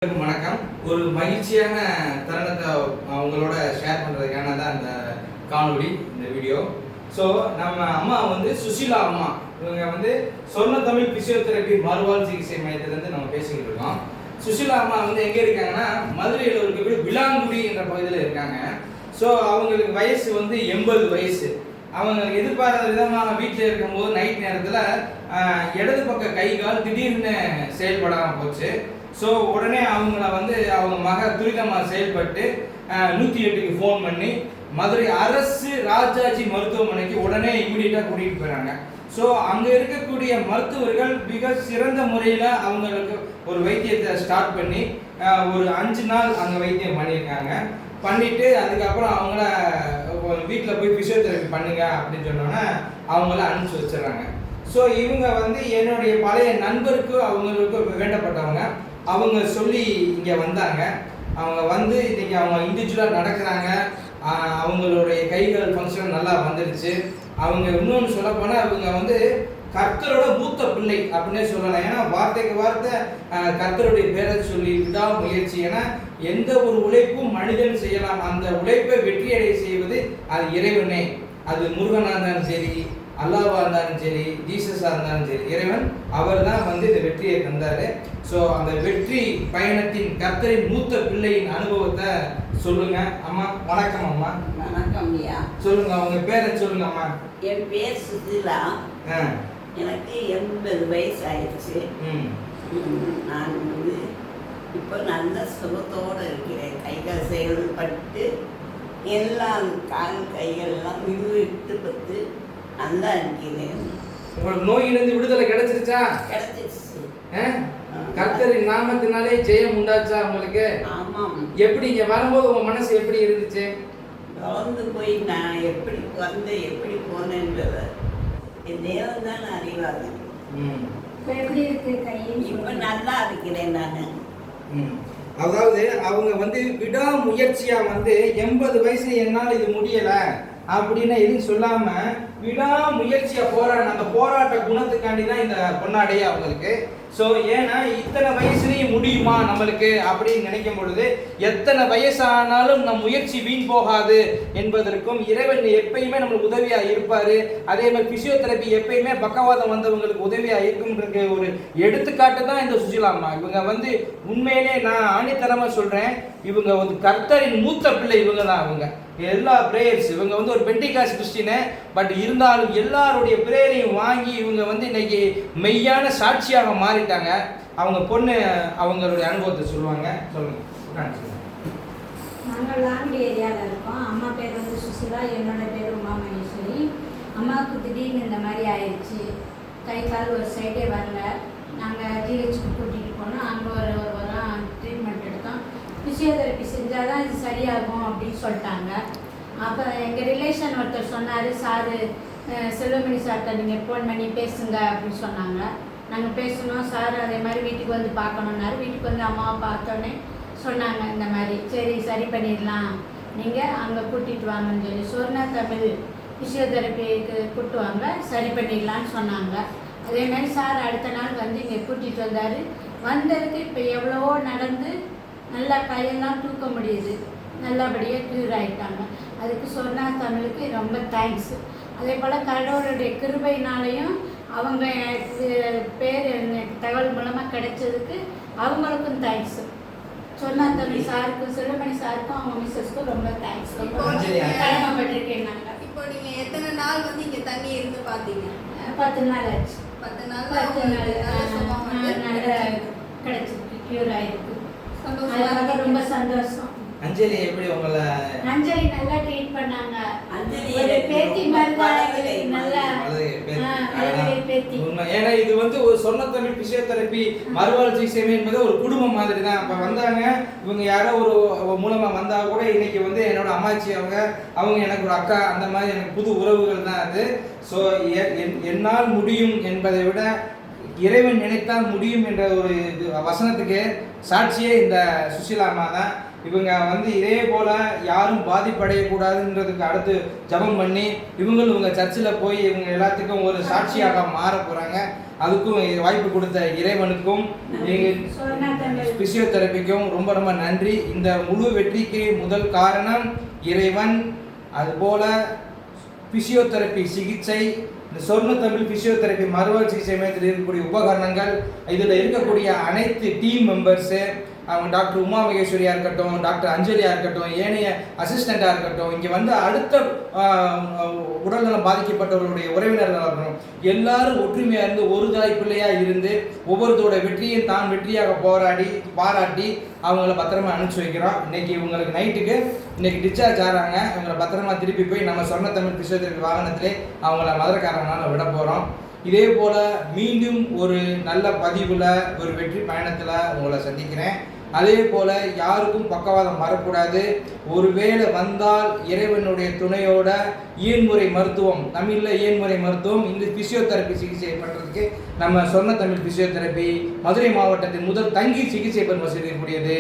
வணக்கம். ஒரு மகிழ்ச்சியான தருணத்தை அவங்களோட ஷேர் பண்ணுறதுக்கான தான் இந்த காணொளி, இந்த வீடியோ. ஸோ நம்ம அம்மா வந்து சுஷீலா அம்மா, இவங்க வந்து சொர்ண தமிழ் பிசியோதெரபி மறுவாழ் சிகிச்சை மையத்திலேருந்து நம்ம பேசிக்கிட்டு இருக்கோம். சுஷீலா அம்மா வந்து எங்கே இருக்காங்கன்னா, மதுரையில் இருக்கக்கூடிய விளாங்குடி என்ற பகுதியில் இருக்காங்க. ஸோ அவங்களுக்கு வயசு வந்து 80 வயசு. அவங்க எதிர்பாராத விதமாக வீட்டில் இருக்கும்போது நைட் நேரத்தில் இடது பக்க கை கால் திடீர்னு செயல்படாமல் போச்சு. ஸோ உடனே அவங்கள வந்து அவங்க மக துரிதமாக செயல்பட்டு 108க்கு ஃபோன் பண்ணி மதுரை அரசு ராஜாஜி மருத்துவமனைக்கு உடனே இமீடியட்டாக கூட்டிகிட்டு போயிறாங்க. ஸோ அங்கே இருக்கக்கூடிய மருத்துவர்கள் மிக சிறந்த முறையில் அவங்களுக்கு ஒரு வைத்தியத்தை ஸ்டார்ட் பண்ணி ஒரு 5 நாள் அங்கே வைத்தியம் பண்ணியிருக்காங்க. பண்ணிவிட்டு அதுக்கப்புறம் அவங்கள வீட்டில் போய் ஃபிசியோதெரபி பண்ணுங்க அப்படின்னு சொன்னோன்னே அவங்கள அனுப்பிச்சி வச்சிடறாங்க. ஸோ இவங்க வந்து என்னுடைய பழைய நண்பருக்கு அவங்களுக்கு வேண்டப்பட்டவங்க. அவங்க சொல்லி இங்கே வந்தாங்க. அவங்க வந்து இன்றைக்கி அவங்க இண்டிவிஜுவலாக நடக்கிறாங்க. அவங்களுடைய கைகள் ஃபங்க்ஷன் நல்லா வந்துடுச்சு. அவங்க இன்னொன்று சொல்லப்போனால் அவங்க வந்து கர்த்தரோட மூத்த பிள்ளை அப்படின்னே சொல்லலாம். ஏன்னா வார்த்தைக்கு வார்த்தை கர்த்தருடைய பேரை சொல்லி விடா முயற்சி. ஏன்னா எந்த ஒரு உழைப்பும் மனிதன் செய்யலாம், அந்த உழைப்பை வெற்றியடை செய்வது அது இறைவனே. அது முருகனாக இருந்தாலும் சரி, அல்லாவாக இருந்தாலும் சரி, ஜீசஸாக இருந்தாலும் சரி, இறைவன் அவர் தான் வந்து இந்த வெற்றியை தந்தார். ஸோ அந்த வெற்றி பயணத்தின் கர்த்தரின் மூத்த பிள்ளையின் அனுபவத்தை சொல்லுங்க அம்மா. வணக்கம் அம்மா. வணக்கம் ஐயா. சொல்லுங்க, அவங்க பேரை சொல்லுங்க அம்மா. என் பேர் சுசிலா. எனக்கு 80 வயசு ஆயிடுச்சு. நான் வந்து இப்போ நல்ல சுகத்தோடு இருக்கிறேன். கைகள் செயல்பட்டு எல்லாம் கால் கைகள்லாம் விட்டு பத்து நல்லா இருக்கிறேன். உங்களுக்கு நோயிலிருந்து விடுதலை கிடைச்சிருச்சா? கிடைச்சிருச்சு. கர்த்தரின் நாமத்தினாலே ஜெயம் உண்டாச்சா உங்களுக்கு? ஆமாம். எப்படி இங்க வரும்போது உங்க மனசு எப்படி இருந்துச்சு? தொடர்ந்து போய் நான் எப்படி வந்து எப்படி போனேன்றத என் தேவன் தான் அறிவாங்க. எப்படி இருக்கு கையில்? இப்போ நல்லா இருக்கிறேன் நான். அதாவது அவங்க வந்து விடாமுயற்சியா வந்து 80 வயசு என்னால் இது முடியல அப்படின்னு எதுவும் சொல்லாம விடாமுயற்சியா அந்த போராட்ட குணத்துக்காண்டி தான் இந்த பொன்னாடைய அவங்களுக்கு. ஸோ ஏன்னா இத்தனை வயசுலேயும் முடியுமா நம்மளுக்கு அப்படின்னு நினைக்கும் பொழுது, எத்தனை வயசானாலும் நம் முயற்சி வீண் போகாது என்பதற்கும் இறைவன் எப்பயுமே நம்மளுக்கு உதவியாக இருப்பார். அதே மாதிரி பிசியோதெரபி எப்பயுமே பக்கவாதம் வந்தவங்களுக்கு உதவியாக இருக்கும்ன்ற ஒரு எடுத்துக்காட்டு தான் இந்த சுஷீலாம்மா. இவங்க வந்து உண்மையிலே நான் ஆணித்தரமாக சொல்கிறேன், இவங்க வந்து கர்த்தரின் மூத்த பிள்ளை. இவங்க தான் அவங்க எல்லா பிரேயர்ஸ். இவங்க வந்து ஒரு பெண்டிகாஸ்ட் கிறிஸ்டினு, பட் இருந்தாலும் எல்லாருடைய பிரேயரையும் வாங்கி இவங்க வந்து இன்னைக்கு மெய்யான சாட்சியாக மாறிட்டாங்க. அவங்க பொண்ணு அவங்களுடைய அனுபவத்தை சொல்லுவாங்க. சொல்லுங்க. நாங்கள் லாண்டி ஏரியாவில் இருக்கோம். அம்மா பேர் வந்து சுசிலா, என்னோட பேர் உமா மகேஸ்வரி. அம்மாவுக்கு திடீர்னு இந்த மாதிரி ஆயிடுச்சு. கை கால் ஒரு சைடே வரல. நாங்கள் ஜிஹெச்சுக்கு கூட்டிகிட்டு போனோம். அங்கே ஒரு வாரம் ட்ரீட்மெண்ட் எடுத்தோம். ஃபிசியோதெரப்பி செஞ்சால் தான் இது சரியாகும் அப்படின்னு சொல்லிட்டாங்க. அப்போ எங்கள் ரிலேஷன் ஒருத்தர் சொன்னார், சாரு செல்வமணி சார்கிட்ட நீங்கள் ஃபோன் பண்ணி பேசுங்க அப்படின்னு சொன்னாங்க. நாங்கள் பேசணும். சார் அதே மாதிரி வீட்டுக்கு வந்து பார்க்கணுன்னாரு. வீட்டுக்கு வந்து அம்மாவை பார்த்தோன்னே சொன்னாங்க இந்த மாதிரி, சரி சரி பண்ணிடலாம், நீங்கள் அங்கே கூட்டிகிட்டு வாங்கன்னு சொல்லி சொர்ண தமிழ் ஃபிசியோதெரப்பிக்கு கூப்பிட்டு வாங்க, சரி பண்ணிடலான்னு சொன்னாங்க. அதே மாதிரி சார் அடுத்த நாள் வந்து இங்கே கூட்டிகிட்டு வந்தார். வந்ததுக்கு இப்போ எவ்வளவோ நடந்து நல்லா கையெல்லாம் தூக்க முடியுது. நல்லபடியாக க்யூர் ஆகிட்டாங்க. அதுக்கு சொர்ண தமிழுக்கு ரொம்ப தேங்க்ஸ். அதே போல் கடவுளுடைய கிருபையினாலையும் அவங்க பேர் தகவல் மூலமாக கிடைச்சதுக்கு அவங்களுக்கும் தேங்க்ஸ். சொர்ண தமிழ் சாருக்கும் செல்வமணி சாருக்கும் அவங்க மிஸ்ஸஸ்க்கும் ரொம்ப தேங்க்ஸ். கடமைப்பட்டிருக்கேன். நாங்கள் இப்போ நீங்கள் எத்தனை நாள் வந்து இங்கே தங்கி இருந்து பார்த்தீங்க? 10 நாள் ஆச்சு. 10 நாள் நல்ல கிடைச்சிருக்கு, க்யூர் ஆகிருக்கு. சந்தோஷமா, ரொம்ப சந்தோஷம். அஞ்சலி எப்படி உங்களை? அஞ்சலி நல்லா ட்ரீட் பண்ணாங்க. அஞ்சலி ஒரு பேத்தி மாதிரி நல்லா பேத்தி. ஏன்னா இது வந்து ஒரு சொர்ண தமிழ் பிசியோதெரபி மறுவாழ் சிகிச்சை என்பது ஒரு குடும்பம் மாதிரி தான். அப்போ வந்தாங்க, இவங்க யாரோ ஒரு மூலமாக வந்தால் கூட இன்னைக்கு வந்து என்னோட அம்மாச்சி அவங்க எனக்கு ஒரு அக்கா, அந்த மாதிரி எனக்கு புது உறவுகள் தான் அது. ஸோ என்னால் முடியும் என்பதை விட இறைவன் நினைத்தால் முடியும் என்ற ஒரு வசனத்துக்கு சாட்சியே இந்த சுஷீலா அம்மா தான். இவங்க வந்து இதே போல் யாரும் பாதிப்படையக்கூடாதுன்றதுக்கு அடுத்து ஜெபம் பண்ணி இவங்க சர்ச்சில் போய் இவங்க எல்லாத்துக்கும் ஒரு சாட்சியாக மாற போகிறாங்க. அதுக்கும் வாய்ப்பு கொடுத்த இறைவனுக்கும் பிசியோதெரபிக்கும் ரொம்ப ரொம்ப நன்றி. இந்த முழு வெற்றிக்கு முதல் காரணம் இறைவன். அதுபோல் பிசியோதெரபி சிகிச்சை, இந்த சொர்ண தமிழ் பிசியோதெரபி மருத்துவ சிகிச்சை மையத்தில் இருக்கக்கூடிய உபகரணங்கள், இதில் இருக்கக்கூடிய அனைத்து டீம் மெம்பர்ஸு, அவங்க டாக்டர் உமா மகேஸ்வரியாக இருக்கட்டும், டாக்டர் அஞ்சலியாக இருக்கட்டும், ஏனைய அசிஸ்டண்ட்டாக இருக்கட்டும், இங்கே வந்து அடுத்த உடல்நலம் பாதிக்கப்பட்டவர்களுடைய உறவினர்களாக இருக்கணும், எல்லாரும் ஒற்றுமையாக இருந்து ஒரு தாய் பிள்ளையாக இருந்து ஒவ்வொருத்தோட வெற்றியை தான் வெற்றியாக பாராட்டி அவங்கள பத்திரமா அனுப்பிச்சி வைக்கிறோம். இன்னைக்கு இவங்களுக்கு நைட்டுக்கு இன்னைக்கு டிஸ்சார்ஜ் ஆகிறாங்க. இவங்களை பத்திரமா திருப்பி போய் நம்ம சொர்ண தமிழ் பிசியோதெரபி வாகனத்திலே அவங்கள மதுரைக்காரங்களால விட போகிறோம். இதே போல் மீண்டும் ஒரு நல்ல பதிவில் ஒரு வெற்றி பயணத்தில் உங்களை சந்திக்கிறேன். அதே போல் யாருக்கும் பக்கவாதம் வரக்கூடாது. ஒருவேளை வந்தால் இறைவனுடைய துணையோட இயன்முறை மருத்துவம், தமிழில் இயன்முறை மருத்துவம், இந்த பிசியோதெரபி சிகிச்சை பண்ணுறதுக்கு நம்ம சொர்ண தமிழ் பிசியோதெரபி மதுரை மாவட்டத்தின் முதல் தங்கி சிகிச்சை பெறும் வசதி இருக்கக்கூடியது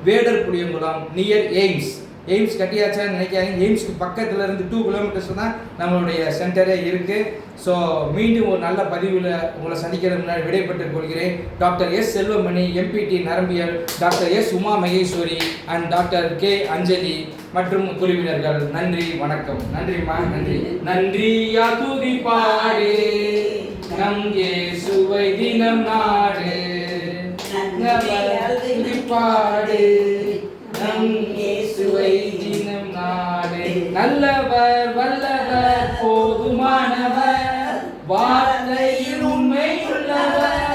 வேடர் புளியங்குளம் நியர் எய்ம்ஸ் கட்டியாச்சான்னு நினைக்காதீங்க. எய்ம்ஸ்க்கு பக்கத்தில் இருந்து 2 கிலோமீட்டர்ஸ் தான் நம்மளுடைய சென்டரே இருக்குது. ஸோ மீண்டும் ஒரு நல்ல பதிவில் உங்களை சந்திக்கிறது முன்னாடி விடைபெற்றுக் கொள்கிறேன். டாக்டர் எஸ் செல்வமணி, எம்பிடி நரம்பியல், doctor S Uma Maheswari and doctor K Anjali மற்றும் குழுவினர்கள். நன்றி, வணக்கம். நன்றிம்மா, நன்றி. நன்றியா துதி பாடு நம் இயேசுவை தினம் நாடு, துதி பாடு நம் இயேசுவை தினம் நாடு. நல்லவர் வல்லவர் போதுமானவர், வார்த்தையில் உண்மை உள்ளவர்.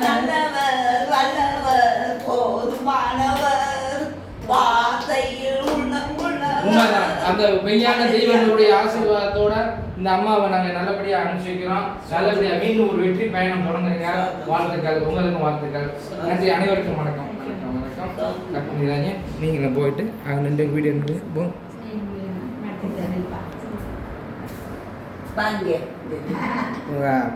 நல்லவர் வல்லவர் போதுமானவர், வார்த்தையில் உண்மைதான். அந்த மெய்யான தெய்வங்களுடைய ஆசீர்வாதத்தோட இந்த அம்மாவை நாங்கள் நல்லபடியாக அனுப்பிச்சு வைக்கிறோம். நல்லபடியாக மீண்டும் ஒரு வெற்றி பயணம் தொடங்குங்க. வாழ்த்துக்கள், உங்களுக்கும் வாழ்த்துக்கள். நன்றி, அனைவருக்கும் வணக்கம். நீங்களும் போயிட்டு அங்கே நின்று வீடியோ போ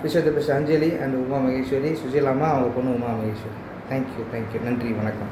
பிசியோதெரபிஸ்ட் அஞ்சலி அண்ட் உமா மகேஸ்வரி, சுஜிலாமா அவங்க பொண்ணு உமா மகேஸ்வரி. தேங்க்யூ, நன்றி, வணக்கம்.